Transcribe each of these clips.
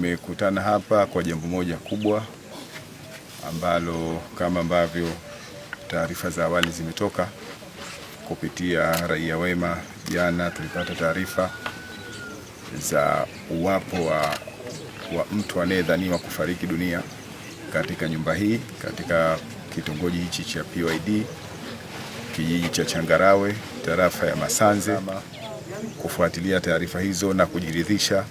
Tumekutana hapa kwa jambo moja kubwa ambalo kama ambavyo taarifa za awali zimetoka kupitia Raia Wema. Jana tulipata taarifa za uwapo wa mtu anayedhaniwa kufariki dunia katika nyumba hii katika kitongoji hichi cha PYD, kijiji cha Changarawe, tarafa ya Masanze. Kufuatilia taarifa hizo na kujiridhisha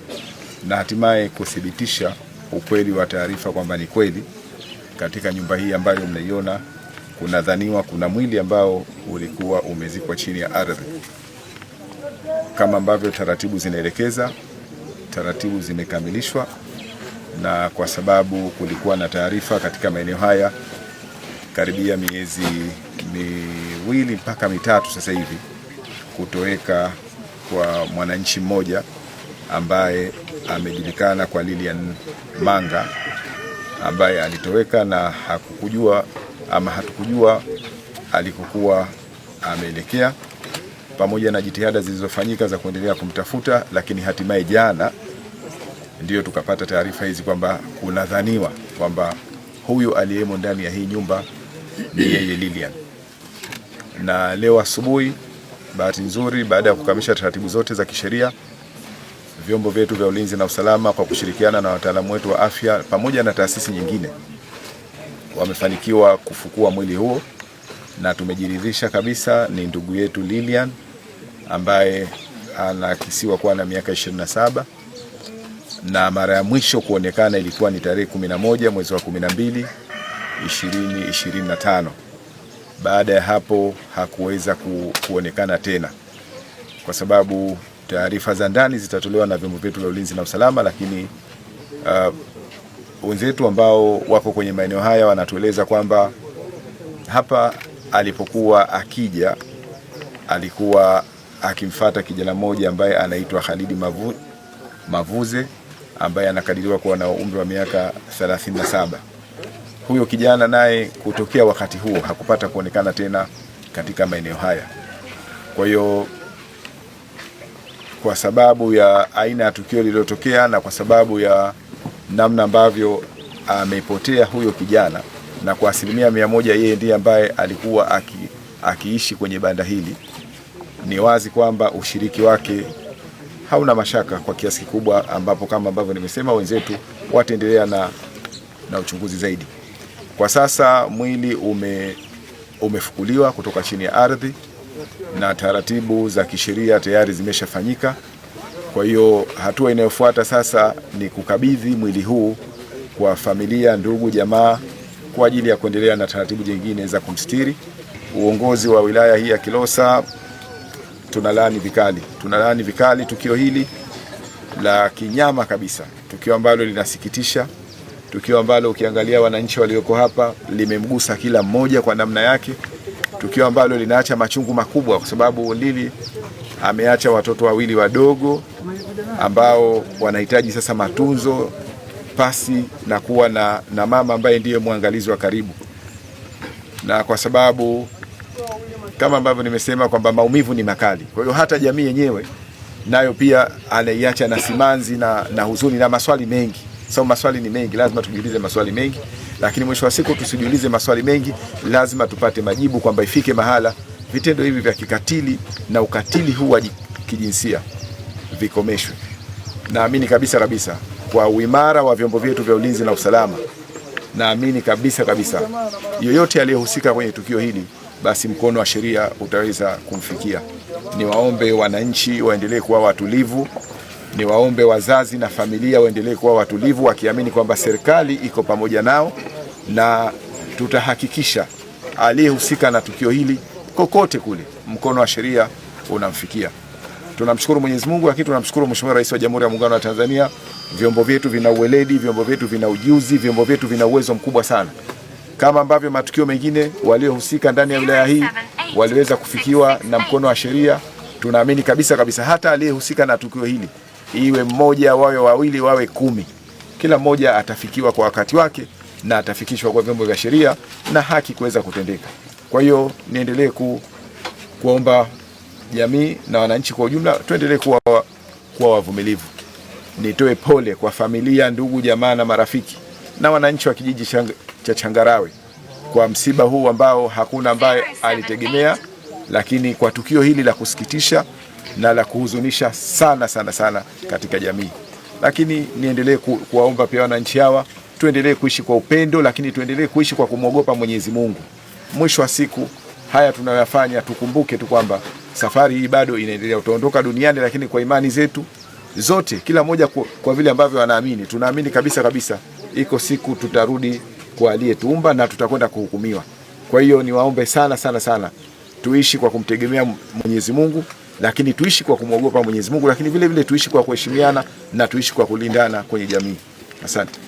na hatimaye kuthibitisha ukweli wa taarifa kwamba ni kweli katika nyumba hii ambayo mnaiona kunadhaniwa kuna mwili ambao ulikuwa umezikwa chini ya ardhi. Kama ambavyo taratibu zinaelekeza, taratibu zimekamilishwa, na kwa sababu kulikuwa na taarifa katika maeneo haya karibia miezi miwili mpaka mitatu sasa hivi kutoweka kwa mwananchi mmoja ambaye amejulikana kwa Lilian Manga, ambaye alitoweka na hatukujua alikokuwa ameelekea, pamoja na jitihada zilizofanyika za kuendelea kumtafuta, lakini hatimaye jana ndio tukapata taarifa hizi kwamba kunadhaniwa kwamba huyu aliyemo ndani ya hii nyumba ni yeye Lilian. Na leo asubuhi, bahati nzuri, baada ya kukamilisha taratibu zote za kisheria, vyombo vyetu vya ulinzi na usalama kwa kushirikiana na wataalamu wetu wa afya pamoja na taasisi nyingine wamefanikiwa kufukua mwili huo, na tumejiridhisha kabisa ni ndugu yetu Lilian ambaye anakisiwa kuwa na miaka 27, na mara ya mwisho kuonekana ilikuwa ni tarehe 11 mwezi wa 12 2025. Baada ya hapo hakuweza kuonekana tena, kwa sababu taarifa za ndani zitatolewa na vyombo vyetu vya ulinzi na usalama, lakini wenzetu ambao wako kwenye maeneo haya wanatueleza kwamba hapa alipokuwa akija alikuwa akimfuata kijana mmoja ambaye anaitwa Khalidi Mavuze ambaye anakadiriwa kuwa na umri wa miaka 37. Huyo kijana naye kutokea wakati huo hakupata kuonekana tena katika maeneo haya. Kwa hiyo kwa sababu ya aina ya tukio lililotokea na kwa sababu ya namna ambavyo amepotea huyo kijana, na kwa 100% yeye ndiye ambaye alikuwa akiishi kwenye banda hili, ni wazi kwamba ushiriki wake hauna mashaka kwa kiasi kikubwa, ambapo kama ambavyo nimesema wenzetu wataendelea na uchunguzi zaidi. Kwa sasa mwili umefukuliwa kutoka chini ya ardhi na taratibu za kisheria tayari zimeshafanyika. Kwa hiyo hatua inayofuata sasa ni kukabidhi mwili huu kwa familia, ndugu, jamaa kwa ajili ya kuendelea na taratibu nyingine za kumstiri. Uongozi wa wilaya hii ya Kilosa tunalaani vikali tukio hili la kinyama kabisa, tukio ambalo linasikitisha, tukio ambalo ukiangalia wananchi walioko hapa limemgusa kila mmoja kwa namna yake, tukio ambalo linaacha machungu makubwa, kwa sababu Lili ameacha watoto wawili wadogo ambao wanahitaji sasa matunzo pasi na kuwa na mama ambaye ndiye mwangalizi wa karibu. Na kwa sababu kama ambavyo nimesema kwamba maumivu ni makali, kwa hiyo hata jamii yenyewe nayo pia anaiacha na simanzi na huzuni na maswali mengi. Maswali ni mengi, lazima tujiulize maswali mengi, lakini mwisho wa siku tusijiulize maswali mengi, lazima tupate majibu kwamba ifike mahala vitendo hivi vya kikatili na ukatili huu wa kijinsia vikomeshwe. Naamini kabisa kwa uimara wa vyombo vyetu vya ulinzi na usalama, naamini kabisa yoyote aliyehusika kwenye tukio hili, basi mkono wa sheria utaweza kumfikia. Niwaombe wananchi waendelee kuwa watulivu, niwaombe wazazi na familia waendelee kuwa watulivu, wakiamini kwamba serikali iko pamoja nao, na tutahakikisha aliyehusika na tukio hili kokote kule mkono wa sheria unamfikia. Tunamshukuru Mwenyezi Mungu, lakini tunamshukuru Mheshimiwa Rais wa Jamhuri ya Muungano wa Tanzania. Vyombo vyetu vina uweledi, vyombo vyetu vina ujuzi, vyombo vyetu vina uwezo mkubwa sana. Kama ambavyo matukio mengine waliohusika ndani ya wilaya hii waliweza kufikiwa na mkono wa sheria, tunaamini kabisa hata aliyehusika na tukio hili, iwe mmoja, wawe wawili, wawe 10, kila mmoja atafikiwa kwa wakati wake na atafikishwa kwa vyombo vya sheria na haki kuweza kutendeka. Kwa hiyo niendelee kuomba jamii na wananchi kwa ujumla tuendelee kuwa wavumilivu. nitoe pole kwa familia, ndugu, jamaa na marafiki na wananchi wa kijiji cha Changarawe kwa msiba huu ambao hakuna ambaye alitegemea, lakini kwa tukio hili la kusikitisha na la kuhuzunisha sana sana sana katika jamii. Lakini niendelee kuwaomba pia wananchi hawa tuendelee kuishi kwa upendo, lakini tuendelee kuishi kwa kumwogopa Mwenyezi Mungu. Mwisho wa siku haya tunayoyafanya tukumbuke tu kwamba safari hii bado inaendelea, utaondoka duniani, lakini kwa imani zetu zote, kila moja kwa vile ambavyo anaamini, tunaamini kabisa iko siku tutarudi kwa aliyetuumba na tutakwenda kuhukumiwa. Kwa hiyo niwaombe sana sana sana tuishi kwa kumtegemea Mwenyezi Mungu, lakini tuishi kwa kumwogopa Mwenyezi Mungu, lakini vile vile tuishi kwa kuheshimiana na tuishi kwa kulindana kwenye jamii. Asante.